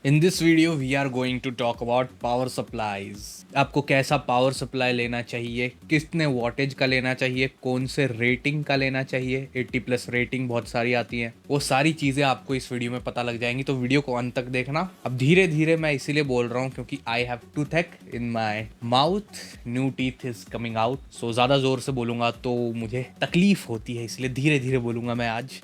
In this video, we are going to talk about power supplies. आपको कैसा power supply लेना चाहिए, कितने वॉटेज का लेना चाहिए, कौन से रेटिंग का लेना चाहिए, 80+ रेटिंग बहुत सारी आती हैं, वो सारी चीज़ें आपको इस वीडियो में पता लग जाएंगी। तो वीडियो को अंत तक देखना। अब धीरे धीरे मैं इसीलिए बोल रहा हूँ क्योंकि I have toothache in my mouth, new teeth is coming out. So ज़्यादा ज़ोर से बोलूँगा तो मुझे तकलीफ होती है, इसलिए धीरे धीरे बोलूँगा मैं आज।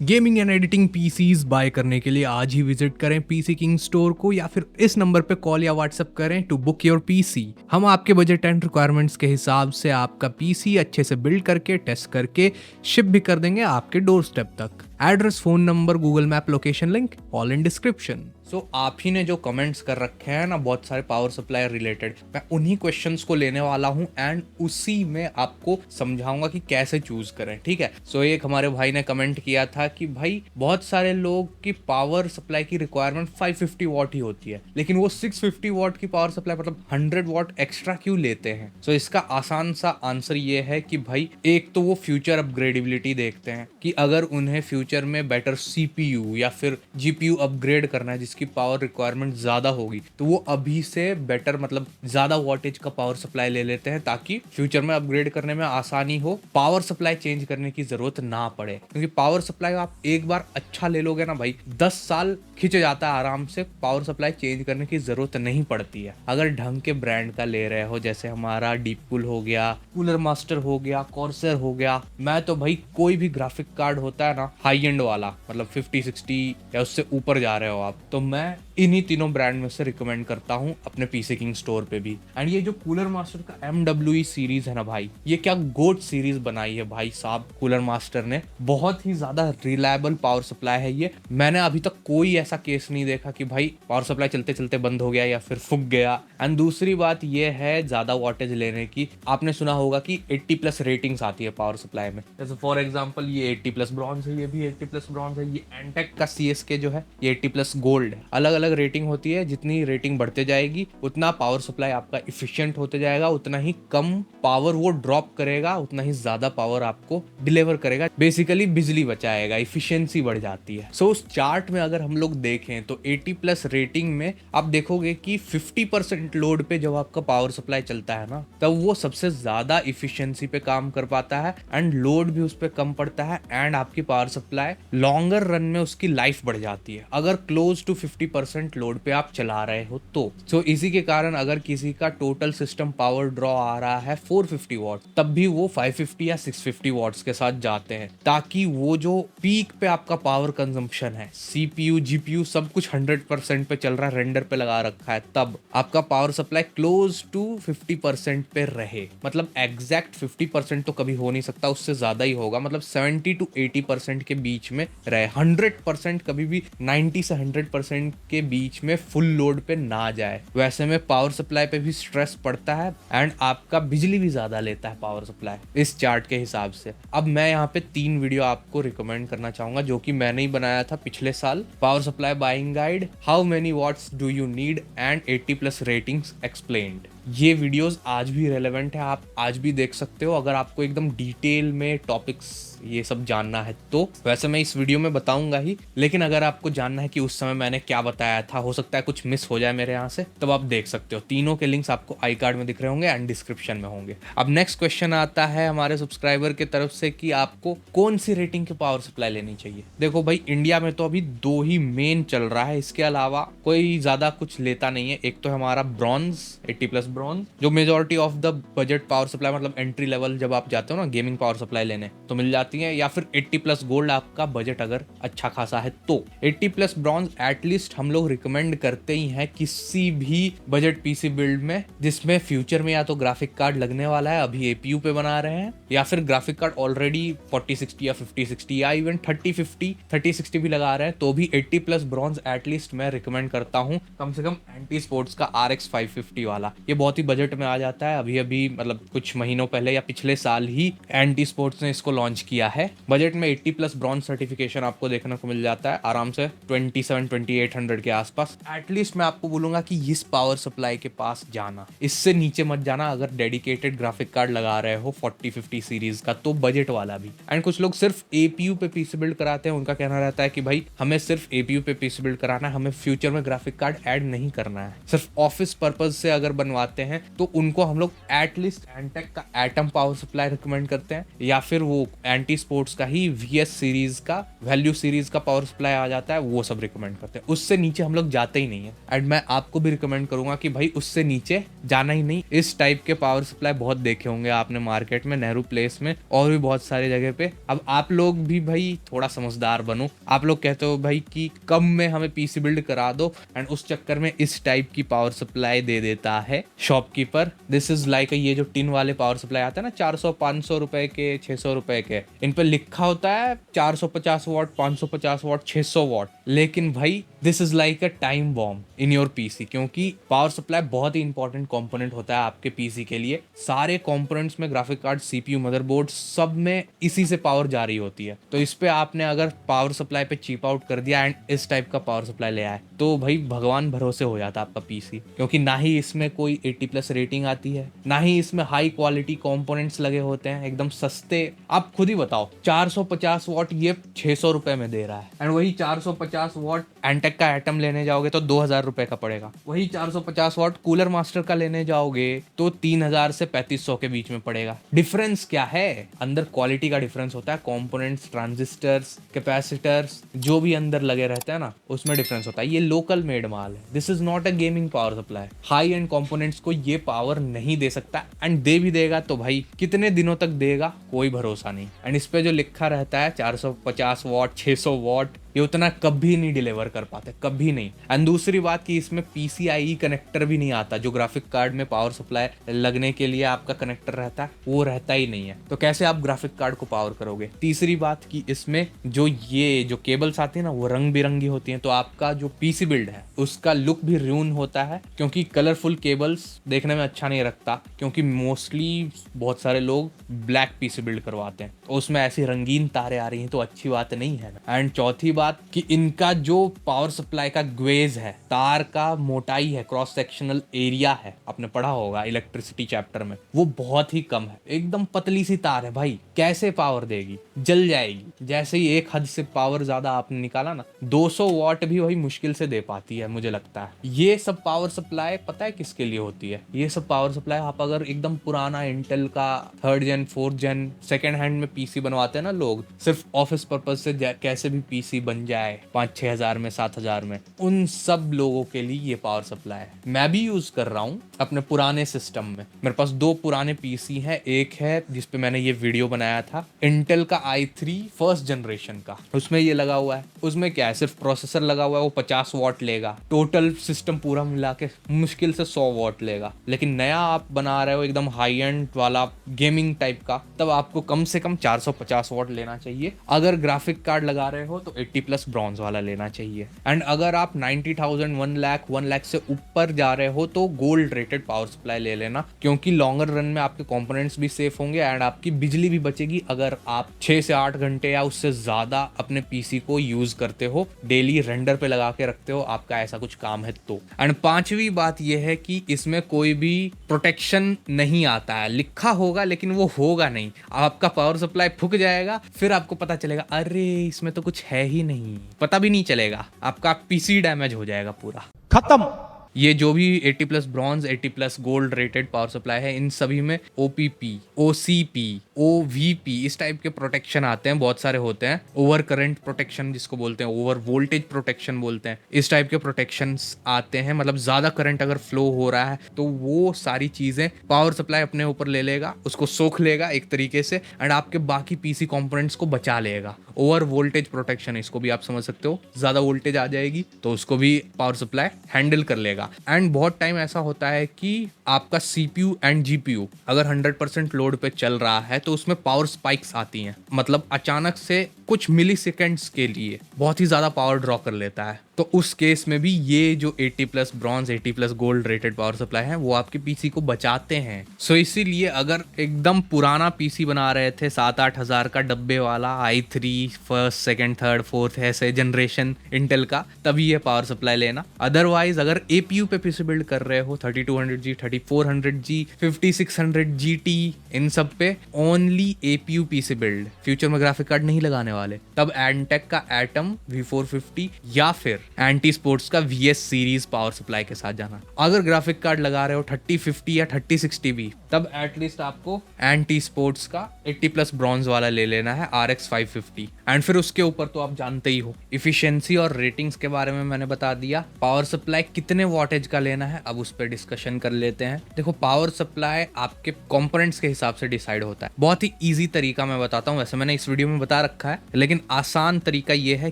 Gaming and editing PCs buy करने के लिए आज ही विजिट करें पीसी किंग स्टोर को, या फिर इस नंबर पे कॉल या व्हाट्सएप करें टू बुक योर पीसी। हम आपके बजट एंड रिक्वायरमेंट्स के हिसाब से आपका पीसी अच्छे से बिल्ड करके, टेस्ट करके शिप भी कर देंगे आपके डोर स्टेप तक। Address, phone number, Google map location link all in description. So आप ही ने जो कमेंट्स कर रखे हैं ना बहुत सारे पावर सप्लाई रिलेटेड, मैं उन्हीं क्वेश्चंस को लेने वाला हूं एंड उसी में आपको समझाऊंगा कि कैसे चूज करें, ठीक है। सो एक हमारे भाई ने कमेंट किया था कि भाई बहुत सारे लोग की पावर सप्लाई की रिक्वायरमेंट 550 वॉट ही होती है, लेकिन वो 650 वॉट की पावर सप्लाई मतलब 100 वॉट एक्स्ट्रा क्यों लेते हैं। सो इसका आसान सा आंसर ये है कि भाई एक तो वो फ्यूचर अपग्रेडेबिलिटी देखते हैं कि अगर उन्हें फ्यूचर में बेटर सीपीयू या फिर जीपीयू अपग्रेड करना है जिसकी पावर रिक्वायरमेंट ज्यादा होगी, तो वो अभी से बेटर मतलब ज्यादा वॉटेज का पावर सप्लाई ले लेते हैं ताकि फ्यूचर में अपग्रेड करने में आसानी हो, पावर सप्लाई चेंज करने की जरूरत ना पड़े। क्योंकि पावर सप्लाई आप एक बार अच्छा ले लोगे ना भाई, 10 साल खिंच जाता है आराम से, पावर सप्लाई चेंज करने की जरूरत नहीं पड़ती है। अगर ढंग के ब्रांड का ले रहे हो, जैसे हमारा डीपकूल हो गया, कूलर मास्टर हो गया, कॉर्सर हो गया, मैं तो भाई कोई भी ग्राफिक कार्ड होता है ना हाई एंड वाला, मतलब 50-60 या उससे ऊपर जा रहे हो आप, तो मैं इन्हीं तीनों ब्रांड में से रिकमेंड करता हूं अपने पीसी किंग स्टोर पे भी। एंड ये जो कूलर मास्टर का MWE सीरीज है ना भाई, ये क्या गोट सीरीज बनाई है भाई साहब कूलर मास्टर ने। बहुत ही ज्यादा रिलायबल पावर सप्लाई है ये। मैंने अभी तक कोई ऐसा केस नहीं देखा कि भाई पावर सप्लाई चलते चलते बंद हो गया या फिर फूक गया। एंड दूसरी बात ये है ज्यादा वॉटेज लेने की, आपने सुना होगा कि 80+ रेटिंग्स आती है पावर सप्लाई में। जैसे फॉर एग्जांपल ये 80+ ब्रॉन्ज है, ये भी 80+ ब्रॉन्ज है, ये एंटेक का CSK जो है ये 80+ गोल्ड है। अलग अलग रेटिंग होती है, जितनी रेटिंग बढ़ते जाएगी उतना पावर सप्लाई आपका इफिशिएंट होते जाएगा, उतना ही कम पावर वो ड्रॉप करेगा, उतना ही ज्यादा पावर आपको डिलीवर करेगा, बेसिकली बिजली बचाएगा, इफिशिएंसी बढ़ जाती है। सो उस चार्ट में अगर हम लोग देखें तो 80+ रेटिंग में आप देखोगे कि 50% लोड पे जब आपका पावर सप्लाई चलता है ना, तब वो सबसे ज्यादा इफिशिएंसी पे काम कर पाता है एंड लोड भी उस पर कम पड़ता है एंड आपकी पावर सप्लाई लॉन्गर रन में उसकी लाइफ बढ़ जाती है अगर क्लोज टू 50% लोड पे आप चला रहे हो तो। सो इसी के कारण अगर किसी का टोटल सिस्टम पावर ड्रॉ आ रहा है 450 वॉट, तब भी वो 550 या 650 वॉट्स के साथ जाते हैं, ताकि वो जो पीक पे आपका पावर कंजम्पशन है, CPU GPU सब कुछ 100% पे चल रहा है, रेंडर पे लगा रखा है, तब आपका पावर सप्लाई क्लोज टू 50% पे रहे। मतलब एग्जैक्ट 50% तो कभी हो नहीं सकता, उससे ज्यादा ही होगा, मतलब 70 to 80% के बीच में रहे। 100% कभी भी 90 से 100% के बीच में फुल लोड पे ना जाए। वैसे में पावर सप्लाई पे भी स्ट्रेस पड़ता है एंड आपका बिजली भी ज्यादा लेता है पावर सप्लाई इस चार्ट के हिसाब से। अब मैं यहाँ पे 3 वीडियो आपको रिकमेंड करना चाहूंगा जो कि मैंने ही बनाया था पिछले साल। Power supply buying guide, how many watts do you need and 80+ ratings explained. ये वीडियोस आज भी रेलेवेंट है, आप आज भी देख सकते हो अगर आपको एकदम डिटेल में टॉपिक्स ये सब जानना है तो। वैसे मैं इस वीडियो में बताऊंगा ही, लेकिन अगर आपको जानना है कि उस समय मैंने क्या बताया था, हो सकता है कुछ मिस हो जाए मेरे यहाँ से, तब आप देख सकते हो। तीनों के लिंक्स आपको आई कार्ड में दिख रहे होंगे एंड डिस्क्रिप्शन में होंगे। अब नेक्स्ट क्वेश्चन आता है हमारे सब्सक्राइबर की तरफ से कि आपको कौन सी रेटिंग की पावर सप्लाई लेनी चाहिए। देखो भाई, इंडिया में तो अभी 2 ही मेन चल रहा है, इसके अलावा कोई ज्यादा कुछ लेता नहीं है। एक तो हमारा ब्रॉन्ज, 80+ ब्रॉन्ज, जो majority of the budget power supply, मतलब एंट्री लेवल जब आप जाते हो ना गेमिंग पावर सप्लाई लेने तो मिल जाती है, या फिर 80+ गोल्ड आपका बजट अगर अच्छा खासा है तो। 80+ ब्रॉन्ज एटलीस्ट हम लोग रिकमेंड करते ही हैं किसी भी बजट पीसी बिल्ड में जिसमें फ्यूचर में या तो ग्राफिक कार्ड लगने वाला है, अभी APU पे बना रहे हैं, या फिर ग्राफिक कार्ड ऑलरेडी 4060 या 5060 या इवन 3050 3060 भी लगा रहे हैं, तो भी 80+ ब्रॉन्ज एटलीस्ट मैं रिकमेंड करता हूँ। कम से कम एंटी स्पोर्ट्स का RX 550 वाला, ये बहुत ही बजट में आ जाता है। अभी अभी मतलब कुछ महीनों पहले या पिछले साल ही एंटी स्पोर्ट्स ने इसको लॉन्च किया है। बजट में 80+ ब्रॉन्ज सर्टिफिकेशन आपको देखने को मिल जाता है आराम से 27-2800 के आसपास। एटलीस्ट मैं आपको बोलूंगा कि इस पावर सप्लाई के पास जाना, इससे नीचे मत जाना। अगर डेडिकेटेड ग्राफिक कार्ड लगा रहे हो 4050 सीरीज का, तो बजट वाला भी। एंड कुछ लोग सिर्फ एपीयू पे पीसी बिल्ड कराते हैं, उनका कहना रहता है कि भाई हमें सिर्फ एपीयू पे पीसी बिल्ड कराना है, हमें फ्यूचर में ग्राफिक कार्ड ऐड नहीं करना है। सिर्फ ऑफिस पर्पज से अगर बनवाते हैं तो उनको हम लोग एटलीस्ट एंटेक का एटम पावर सप्लाई रिकमेंड करते हैं, या फिर वो एंटी स्पोर्ट्स का ही वीएस सीरीज का, वैल्यू सीरीज का पावर सप्लाई आ जाता है, वो सब रिकमेंड करते हैं। उससे नीचे हम लोग जाते ही नहीं है। एंड मैं आपको भी रिकमेंड करूंगा कि भाई उससे नीचे जाना ही नहीं। इस टाइप के पावर सप्लाई बहुत देखे होंगे आपने मार्केट में, नेहरू प्लेस में और भी बहुत सारी जगह पे। अब आप लोग भी भाई थोड़ा समझदार बनो। आप लोग कहते हो भाई कि कम में हमें पीसी बिल्ड करा दो, एंड उस चक्कर में इस टाइप की पावर सप्लाई दे देता है शॉपकीपर। दिस इज लाइक ये जो टिन वाले पावर सप्लाई आते हैं ना 400-500 रुपए के, 600 रुपए के, इन पे लिखा होता है 450 वॉट, 550 वॉट, 600 वॉट, लेकिन भाई this is like a time bomb in your PC. क्योंकि पावर सप्लाई बहुत ही इंपॉर्टेंट कंपोनेंट होता है आपके पीसी के लिए। सारे कंपोनेंट्स में, ग्राफिक कार्ड, सीपीयू, मदरबोर्ड, सब में इसी से पावर जारी होती है। तो इस पे आपने अगर पावर सप्लाई पे चीप आउट कर दिया एंड इस टाइप का पावर सप्लाई ले आए, तो भाई भगवान भरोसे हो जाता है आपका पीसी। क्योंकि ना ही इसमें कोई 80+ रेटिंग आती है, ना ही इसमें हाई क्वालिटी कंपोनेंट्स लगे होते हैं, एकदम सस्ते। आप खुद ही बताओ, 450 वॉट ये 600 रुपए में दे रहा है, एंड वही 450 वॉट एंटेक का एटम लेने जाओगे तो 2000 रुपए का पड़ेगा। वही 450 वॉट कूलर मास्टर का लेने जाओगे तो 3000 से 3500 के बीच में पड़ेगा। डिफरेंस क्या है? अंदर क्वालिटी का डिफरेंस होता है। कंपोनेंट्स, ट्रांजिस्टर्स, कैपेसिटर्स जो भी अंदर लगे रहते हैं ना, उसमें डिफरेंस होता है। ये लोकल मेड माल है। This is not a gaming power supply. High and components को ये पावर नहीं दे सकता, एंड दे भी देगा तो भाई कितने दिनों तक देगा कोई भरोसा नहीं। एंड इस पे जो लिखा रहता है 450 वॉट, 600 वॉट, ये उतना कभी नहीं डिलीवर कर पाते, कभी नहीं। एंड दूसरी बात कि इसमें PCIe कनेक्टर भी नहीं आता। जो ग्राफिक कार्ड में पावर सप्लाई लगने के लिए आपका कनेक्टर रहता है, वो रहता ही नहीं है। तो कैसे आप ग्राफिक कार्ड को पावर करोगे? तीसरी बात कि इसमें जो केबल्स आती है ना, वो रंग बिरंगी होती हैं, तो आपका जो पीसी बिल्ड है उसका लुक भी र्यून होता है। क्योंकि कलरफुल केबल्स देखने में अच्छा नहीं लगता, क्योंकि मोस्टली बहुत सारे लोग ब्लैक पीसी बिल्ड करवाते हैं, तो उसमें ऐसी रंगीन तारे आ रही हैं तो अच्छी बात नहीं है ना। एंड चौथी बात कि इनका जो पावर सप्लाई का ग्वेज है, तार का मोटाई है, क्रॉस सेक्शनल एरिया है, आपने पढ़ा होगा इलेक्ट्रिसिटी चैप्टर में, वो बहुत ही कम है। एकदम पतली सी तार है भाई, कैसे पावर देगी? जल जाएगी। जैसे ही एक हद से पावर ज्यादा आपने निकाला ना, 200 वॉट भी वही मुश्किल से दे पाती है, मुझे लगता है। ये सब पावर सप्लाई पता है किसके लिए होती है? ये सब पावर सप्लाई आप अगर एकदम पुराना इंटेल का 3rd जेन, 4th जेन सेकेंड हैंड में पीसी बनवाते हैं ना लोग, सिर्फ ऑफिस पर्पज से, कैसे भी पीसी बन जाए 5-6 हजार में, 7 हजार में, उन सब लोगों के लिए ये पावर सप्लाई है। मैं भी यूज कर रहा हूँ अपने पुराने सिस्टम में। मेरे पास 2 पुराने पीसी हैं। एक है जिसपे मैंने ये वीडियो बनाया था, इंटेल का i3 फर्स्ट जनरेशन का, उसमें ये लगा हुआ है। उसमें क्या है, सिर्फ प्रोसेसर लगा हुआ है, वो 50 वॉट लेगा। टोटल सिस्टम पूरा मिला के मुश्किल से 100 वॉट लेगा। लेकिन नया आप बना रहे हो एकदम हाई एंड वाला गेमिंग टाइप का, तब आपको कम से कम 450 वॉट लेना चाहिए। अगर ग्राफिक कार्ड लगा रहे हो तो 80+ ब्रॉन्ज वाला लेना चाहिए। एंड अगर आप 90,000, 1 लाख से ऊपर जा रहे हो तो गोल्ड रेटेड पावर सप्लाई ले लेना, क्योंकि लॉन्गर रन में आपके कंपोनेंट्स भी सेफ होंगे एंड आपकी बिजली भी बचेगी। अगर आप 6 से 8 घंटे या उससे ज्यादा अपने पीसी को यूज करते हो, डेली रेंडर पे लगा के रखते हो, आपका ऐसा कुछ काम है तो। एंड 5वीं बात यह है कि इसमें कोई भी प्रोटेक्शन नहीं आता है। लिखा होगा लेकिन वो होगा नहीं। आपका पावर सप्लाई फूक जाएगा, फिर आपको पता चलेगा अरे इसमें तो कुछ है ही नहीं, पता भी नहीं चलेगा, आपका पीसी डैमेज हो जाएगा पूरा, खत्म। ये जो भी 80+ bronze, 80+ gold rated power supply है, इन सभी में OPP, OCP, OVP इस टाइप के प्रोटेक्शन आते हैं, बहुत सारे होते हैं। ओवर करंट प्रोटेक्शन जिसको बोलते हैं, ओवर वोल्टेज प्रोटेक्शन बोलते हैं, इस टाइप के प्रोटेक्शंस आते हैं। मतलब ज्यादा करंट अगर फ्लो हो रहा है तो वो सारी चीजें पावर सप्लाई अपने ऊपर ले लेगा, उसको सोख लेगा एक तरीके से, एंड आपके बाकी पीसी कंपोनेंट्स को बचा लेगा। ओवर वोल्टेज प्रोटेक्शन, इसको भी आप समझ सकते हो। ज्यादा वोल्टेज आ जाएगी तो उसको भी पावर सप्लाई हैंडल कर लेगा। एंड बहुत टाइम ऐसा होता है कि आपका CPU एंड GPU अगर 100% लोड पे चल रहा है तो उसमें पावर स्पाइक्स आती हैं। मतलब अचानक से कुछ मिली सेकेंड्स के लिए बहुत ही ज्यादा पावर ड्रॉ कर लेता है। तो उस केस में भी ये जो 80 plus bronze 80 plus gold rated power supply है वो आपके पीसी को बचाते हैं। सो इसीलिए अगर एकदम पुराना पीसी बना रहे थे 7-8 हज़ार का डब्बे वाला i3 first second third fourth ऐसे जनरेशन इंटेल का, तभी ये पावर सप्लाई लेना। अदरवाइज अगर एपीयू पे पीसी बिल्ड कर रहे हो 3200G 3400G 5600GT इन सब पे only APU PC build, future में ग्राफिक कार्ड नहीं लगाने वाले, तब एंटेक का एटम V450 या फिर एंटी स्पोर्ट्स का VS सीरीज पावर सप्लाई के साथ जाना। अगर ग्राफिक कार्ड लगा रहे हो 3050 या 3060 भी, तब एटलीस्ट आपको एंटी स्पोर्ट्स का 80 प्लस ब्रॉन्ज वाला ले लेना है RX 550। एंड फिर उसके ऊपर तो आप जानते ही हो इफिशिएंसी और रेटिंग्स के बारे में मैंने बता दिया। पावर सप्लाई कितने वॉटेज का लेना है अब उस पर डिस्कशन कर लेते हैं। देखो पावर सप्लाई आपके कंपोनेंट्स के हिसाब से डिसाइड होता है। बहुत ही इजी तरीका मैं बताता हूँ, वैसे मैंने इस वीडियो में बता रखा है, लेकिन आसान तरीका ये है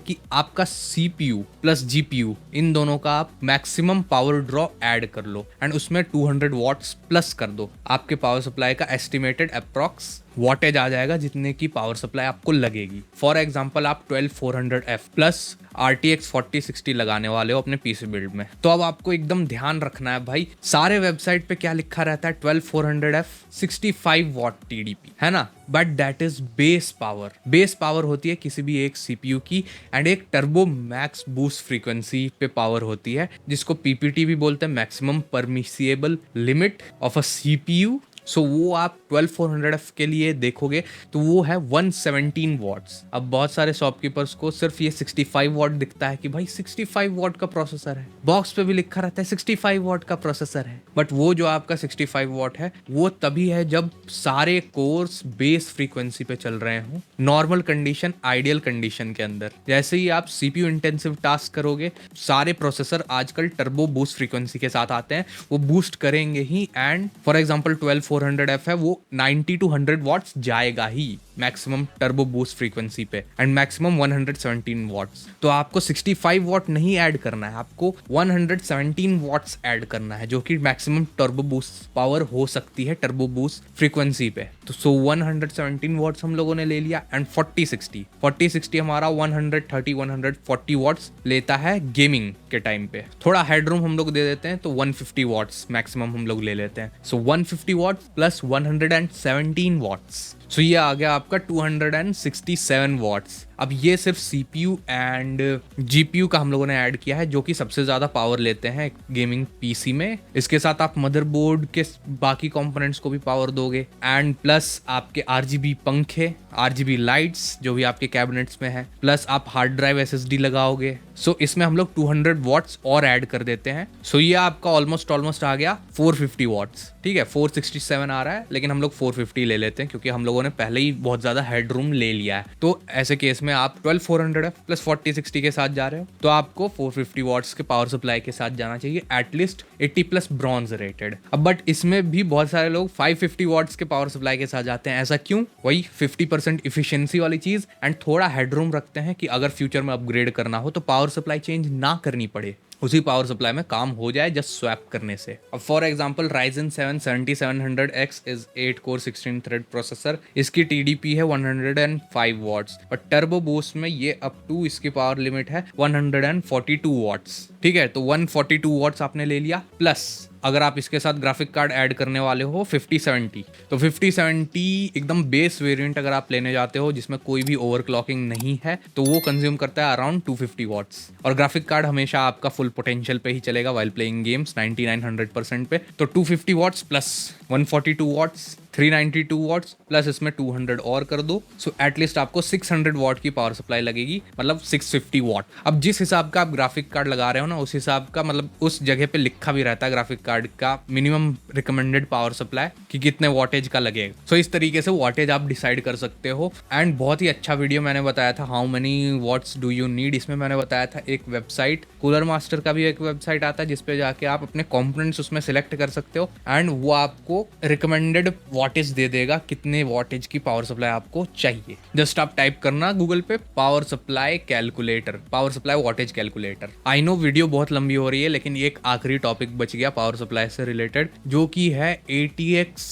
कि आपका CPU प्लस GPU इन दोनों का आप मैक्सिमम पावर ड्रॉ ऐड कर लो एंड उसमें 200 वॉट्स प्लस कर दो। आपके पावर सप्लाई का एस्टिमेटेड अप्रॉक्स वॉटेज आ जाएगा जितने की पावर सप्लाई आपको लगेगी। फॉर एग्जांपल आप 12400F प्लस RTX 4060 लगाने वाले हो अपने पीसी बिल्ड में, तो अब आपको एकदम ध्यान रखना है भाई, सारे वेबसाइट पे क्या लिखा रहता है 12400F 65 वॉट TDP है ना, but that is base power. Base power होती है किसी भी एक CPU की एंड एक टर्बो मैक्स बूस्ट फ्रीक्वेंसी पे पावर होती है जिसको PPT भी बोलते हैं, maximum permissible limit of a CPU। सो वो आप 12400F के लिए देखोगे तो वो है 117 वॉट्स। अब बहुत सारे शॉपकीपर्स को सिर्फ ये 65 वॉट दिखता है कि भाई 65 वॉट का प्रोसेसर है, बॉक्स पे भी लिखा रहता है 65 वॉट का प्रोसेसर है, बट वो जो आपका 65 वॉट है वो तभी है जब सारे कोर्स बेस फ्रीक्वेंसी पे चल रहे हों, नॉर्मल कंडीशन आइडियल कंडीशन के अंदर। जैसे ही आप CPU इंटेंसिव टास्क करोगे, सारे प्रोसेसर आजकल टर्बो बूस्ट फ्रीक्वेंसी के साथ आते हैं, वो बूस्ट करेंगे ही एंड फॉर एग्जांपल 12400F है वो 90 to 100 वॉट्स जाएगा ही मैक्सिमम टर्बो बूस्ट फ्रीक्वेंसी पे एंड मैक्सिमम 117 वॉट्स। तो आपको 65 वॉट नहीं ऐड करना है, आपको 117 वॉट्स ऐड करना है जो कि मैक्सिमम टर्बो बूस्ट पावर हो सकती है टर्बो बूस्ट फ्रीक्वेंसी पे। तो 117 वॉट्स हम लोगों ने ले लिया एंड 4060 हमारा 140 वॉट्स लेता है गेमिंग के टाइम पे। थोड़ा हेडरूम हम लोग दे देते हैं तो 150 वॉट्स मैक्सिमम हम लोग ले लेते हैं। सो 150 वॉट्स प्लस 117 वॉट्स, सो ये आ गया आपका 267 वॉट्स। अब ये सिर्फ CPU एंड GPU का हम लोगों ने ऐड किया है जो कि सबसे ज़्यादा पावर लेते हैं गेमिंग PC में। इसके साथ आप मदरबोर्ड के बाकी कंपोनेंट्स को भी पावर दोगे एंड प्लस आपके RGB पंखे, RGB लाइट्स जो भी आपके कैबिनेट्स में है, प्लस आप हार्ड ड्राइव SSD लगाओगे। सो इसमें हम लोग 200 वॉट्स और ऐड कर देते हैं। सो ये आपका ऑलमोस्ट आ गया 450 वॉट्स। ठीक है, 467 आ रहा है लेकिन हम लोग 450 ले लेते हैं क्योंकि हम लोगों ने पहले ही बहुत ज़्यादा हेडरूम ले लिया है। तो ऐसे केस में आप 12400F प्लस 4060 के साथ जा रहे हो तो आपको 450 वॉट्स के पावर सप्लाई के साथ जाना चाहिए, एटलीस्ट 80 प्लस ब्रॉन्ज रेटेड। अब बट इसमें भी बहुत सारे लोग 550 वॉट्स के पावर सप्लाई के साथ जाते हैं। ऐसा क्यों? वही 50% इफिशिएंसी वाली चीज़ एंड थोड़ा हेडरूम रखते हैं कि अगर फ्यूचर में अपग्रेड करना हो तो पावर सप्लाई चेंज ना करनी पड़े, उसी पावर सप्लाई में काम हो जाए जस्ट स्वैप करने से। अब for example Ryzen 7 7700X is 8 core 16 thread processor, इसकी TDP है 105 वॉट्स, बट टर्बो बूस्ट में ये अप टू इसकी पावर लिमिट है 142 वॉट्स। ठीक है, तो 142 वॉट्स आपने ले लिया, प्लस अगर आप इसके साथ ग्राफिक कार्ड ऐड करने वाले हो 5070, तो 5070 एकदम बेस वेरिएंट अगर आप लेने जाते हो जिसमें कोई भी ओवरक्लॉकिंग नहीं है तो वो कंज्यूम करता है अराउंड 250 वॉट्स। और ग्राफिक कार्ड हमेशा आपका फुल पोटेंशियल पे ही चलेगा वाइल प्लेइंग गेम्स 99-100% पे। तो 250 watts plus 142 watts 392 watts plus इसमें 200 और कर दो, सो एटलीस्ट आपको 600 वॉट की पावर सप्लाई लगेगी, मतलब 650 वॉट। अब जिस हिसाब का आप ग्राफिक कार्ड लगा रहे हो ना उस हिसाब का मतलब उस जगह पे लिखा भी रहता है ग्राफिक कार्ड का मिनिमम रिकमेंडेड पावर सप्लाई कि कितने वॉटेज का लगेगा। सो इस तरीके से वॉटेज आप डिसाइड कर सकते हो। एंड बहुत ही अच्छा वीडियो मैंने बताया था how many watts do you need, इसमें मैंने बताया था एक वेबसाइट कूलर मास्टर का भी एक वेबसाइट आता है जिसपे जाके आप अपने कंपोनेंट्स उसमें सिलेक्ट कर सकते हो एंड वो आपको रिकमेंडेड वॉटेज दे देगा कितने वॉटेज की पावर सप्लाई आपको चाहिए। जस्ट आप टाइप करना गूगल पे power supply calculator, power supply wattage calculator. I know video बहुत लंबी हो रही है लेकिन एक आखिरी टॉपिक बच गया पावर सप्लाई से रिलेटेड जो कि है ATX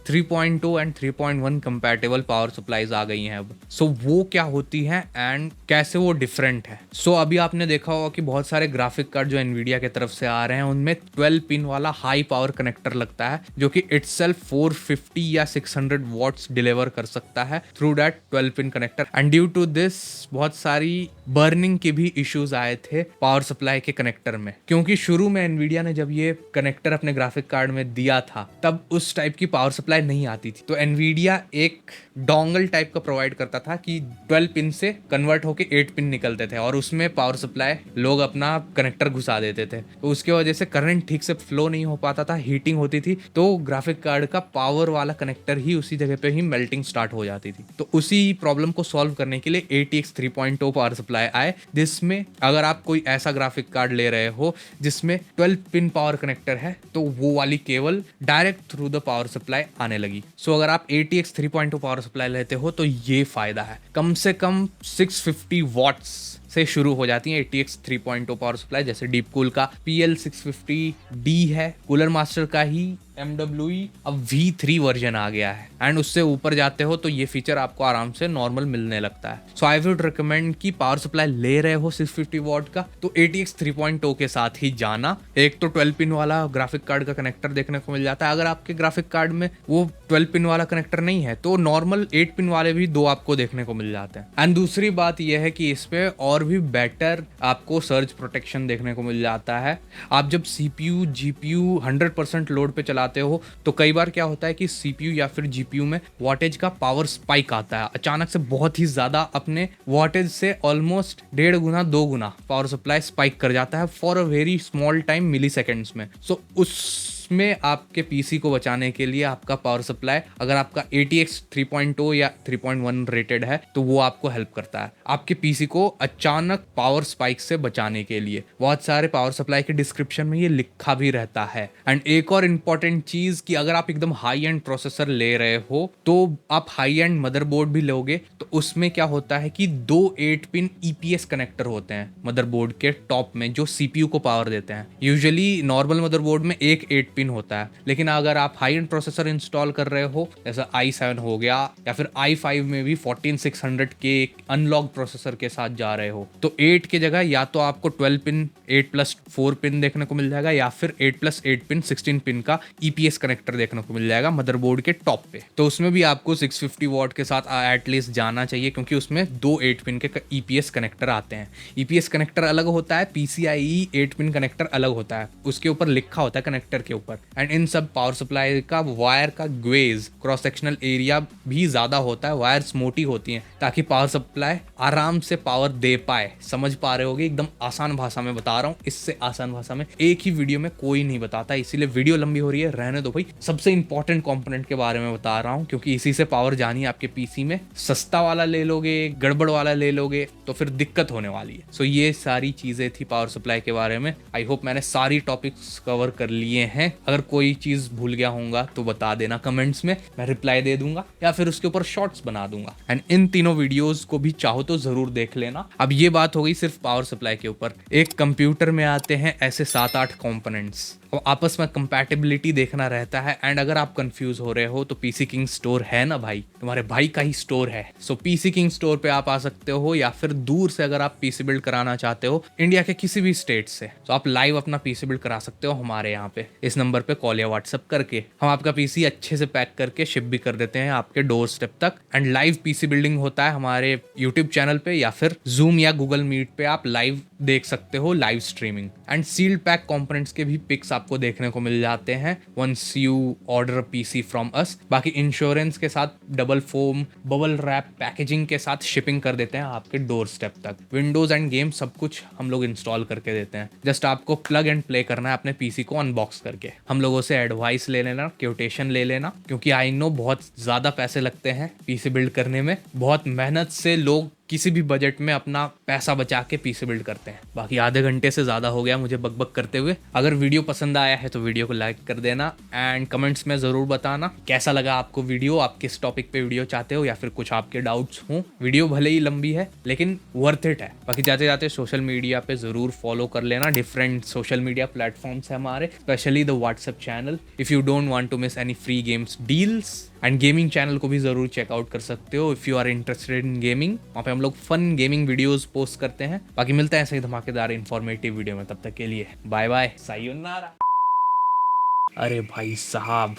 3.2 and 3.1 compatible power supplies आ गई हैं अब। सो वो क्या होती हैं एंड कैसे वो डिफरेंट है। सो अभी आपने देखा होगा कि बहुत सारे ग्राफिक कार्ड जो एनवीडिया की तरफ से आ रहे हैं उनमें 12 पिन वाला हाई पावर कनेक्टर लगता है, जो कि इटसेल्फ 450 या 600 वॉट्स डिलीवर कर सकता है through that 12 pin connector. And due to this बहुत सारी बर्निंग के भी इश्यूज आए थे पावर सप्लाई के कनेक्टर में, क्योंकि शुरू में एनवीडिया ने जब ये कनेक्टर अपने ग्राफिक कार्ड में दिया था तब उस टाइप की पावर सप्लाई नहीं आती थी। तो एनवीडिया एक डोंगल टाइप का प्रोवाइड करता था कि 12 पिन से कन्वर्ट होके 8 पिन निकलते थे और उसमें पावर सप्लाई लोग अपना कनेक्टर घुसा देते थे। तो उसके वजह से करंट ठीक से फ्लो नहीं हो पाता था, हीटिंग होती थी, तो ग्राफिक कार्ड का पावर वाला कनेक्टर ही उसी जगह पे ही मेल्टिंग स्टार्ट हो जाती थी। तो उसी प्रॉब्लम को सॉल्व करने के लिए ATX 3.0 पावर सप्लाई आए, जिसमें अगर आप कोई ऐसा ग्राफिक कार्ड ले रहे हो जिसमें 12 पिन पावर कनेक्टर है तो वो वाली cable direct through the power supply आने लगी। सो अगर आप ATX 3.0 पावर सप्लाई लेते हो तो ये फायदा है, कम से कम 650 वॉट्स से शुरू हो जाती है ATX 3.0 पावर सप्लाई। जैसे डीप कूल का PL650D है, कूलर मास्टर का ही MWE अब V3 वर्जन आ गया है एंड उससे ऊपर जाते हो तो ये फीचर आपको आराम से नॉर्मल मिलने लगता है। सो आई वुड रिकमेंड कि पावर सप्लाई ले रहे हो 650 वॉट का तो ATX 3.0 के साथ ही जाना। एक तो 12 पिन वाला ग्राफिक कार्ड का कनेक्टर देखने को मिल जाता है, अगर आपके ग्राफिक कार्ड में वो 12 पिन वाला कनेक्टर नहीं है तो नॉर्मल 8 पिन वाले भी दो आपको देखने को मिल जाते हैं। एंड दूसरी बात यह है कि इस पे और भी बेटर आपको सर्ज प्रोटेक्शन देखने को मिल जाता है। आप जब CPU GPU 100% लोड पे चलाते हो तो कई बार क्या होता है कि CPU या फिर GPU में वॉटेज का पावर स्पाइक आता है, अचानक से बहुत ही ज्यादा अपने वॉटेज से ऑलमोस्ट 1.5 गुना 2 गुना पावर सप्लाई स्पाइक कर जाता है for a very small time milliseconds में। सो उसमें आपके PC को बचाने के लिए आपका पावर सप्लाई अगर आपका ATX 3.0 या 3.1 रेटेड है तो वो आपको हेल्प करता है आपके PC को अचानक पावर स्पाइक से बचाने के लिए। बहुत सारे पावर सप्लाई के डिस्क्रिप्शन में ये लिखा भी रहता है। एंड एक और इम्पॉर्टेंट चीज कि अगर आप एकदम हाई एंड प्रोसेसर ले रहे हो तो आप हाई एंड मदरबोर्ड भी लोगे तो उसमें क्या होता है कि 2 8 पिन EPS कनेक्टर होते हैं मदरबोर्ड के टॉप में जो CPU को पावर देते हैं। यूजुअली नॉर्मल मदरबोर्ड में एक 8 पिन होता है, लेकिन अगर आप हाई एंड प्रोसेसर इंस्टॉल कर रहे हो जैसा i7 हो गया या फिर i5 में भी 14600 के अनलॉक प्रोसेसर के साथ जा रहे हो तो 8 की जगह या तो आपको 12 पिन 8+4 पिन देखने को मिल जाएगा या फिर 8+8 पिन 16 पिन का EPS कनेक्टर देखने को मिल जाएगा मदरबोर्ड के टॉप पे। तो उसमें भी आपको 650 वॉट के साथ एटलीस्ट जाना चाहिए क्योंकि उसमें 2 8 पिन के EPS कनेक्टर आते हैं। EPS कनेक्टर अलग होता है, PCIe 8 पिन कनेक्टर अलग होता है, उसके ऊपर लिखा होता है कनेक्टर के ऊपर। एंड इन सब पावर सप्लाई का वायर का ग्वेज क्रॉस सेक्शनल एरिया भी ज्यादा होता है, वायर्स मोटी होती हैं ताकि पावर सप्लाई आराम से पावर दे पाए। समझ पा रहे होगे, एकदम आसान भाषा में बता रहा हूँ, इससे आसान भाषा में एक ही वीडियो में कोई नहीं बताता, इसीलिए वीडियो लंबी हो रही है, रहने दो भाई। सबसे इंपॉर्टेंट कंपोनेंट के बारे में बता रहा हूँ क्योंकि इसी से पावर जानी है आपके PC में। सस्ता वाला ले लोगे, गड़बड़ वाला ले लोगे तो फिर दिक्कत होने वाली है। सो ये सारी चीजें थी पावर सप्लाई के बारे में। आई होप मैंने सारी टॉपिक्स कवर कर लिए हैं। अगर कोई चीज भूल गया होगा तो बता देना कमेंट्स में, मैं रिप्लाई दे दूंगा या फिर उसके ऊपर शॉर्ट्स बना दूंगा। एंड इन तीनों वीडियोस को भी चाहो तो जरूर देख लेना। अब ये बात हो गई सिर्फ पावर सप्लाई के ऊपर। एक कंप्यूटर में आते हैं ऐसे 7-8 कंपोनेंट्स, आपस में कंपैटिबिलिटी देखना रहता है। एंड अगर आप कंफ्यूज हो रहे हो तो PC किंग स्टोर है ना भाई, तुम्हारे भाई का ही स्टोर है। सो PC किंग स्टोर पे आप आ सकते हो, या फिर दूर से अगर आप PC बिल्ड कराना चाहते हो इंडिया के किसी भी स्टेट से तो आप लाइव अपना PC बिल्ड करा सकते हो हमारे यहाँ पे। इस नंबर पे कॉल या व्हाट्सएप करके हम आपका PC अच्छे से पैक करके शिप भी कर देते हैं आपके डोर स्टेप तक। एंड लाइव PC बिल्डिंग होता है हमारे यूट्यूब चैनल पे या फिर Zoom या Google Meet पे आप लाइव देख सकते हो, live streaming. And sealed pack components के भी पिक्स आपको देखने को मिल जाते हैं once you order PC from us. बाकी इंश्योरेंस के साथ double foam bubble wrap packaging के साथ शिपिंग कर देते हैं आपके डोर स्टेप तक। विंडोज एंड गेम सब कुछ हम लोग इंस्टॉल करके देते हैं, जस्ट आपको प्लग एंड प्ले करना है अपने PC को अनबॉक्स करके। हम लोगों से एडवाइस ले लेना, क्योटेशन ले लेना, क्योंकि आई नो बहुत ज्यादा पैसे लगते हैं PC बिल्ड करने में। बहुत मेहनत से लोग किसी भी बजट में अपना पैसा बचा के पीसी बिल्ड करते हैं। बाकी आधे घंटे से ज़्यादा हो गया मुझे बकबक करते हुए। अगर वीडियो पसंद आया है तो वीडियो को लाइक कर देना एंड कमेंट्स में ज़रूर बताना कैसा लगा आपको वीडियो, आप किस टॉपिक पे वीडियो चाहते हो या फिर कुछ आपके डाउट्स हों। वीडियो भले ही लंबी है लेकिन वर्थ इट है। बाकी जाते जाते सोशल मीडिया पे ज़रूर फॉलो कर लेना, डिफरेंट सोशल मीडिया प्लेटफॉर्म्स है हमारे, specially the WhatsApp channel if you don't want to miss any free games deals. And gaming channel को भी ज़रूर चेकआउट कर सकते हो if you are interested in gaming. वहाँ पे हम लोग फन गेमिंग वीडियोस पोस्ट करते हैं। बाकी मिलते हैं ऐसे ही धमाकेदार इन्फॉर्मेटिव वीडियो में, तब तक के लिए बाय बाय, सायोनारा। अरे भाई साहब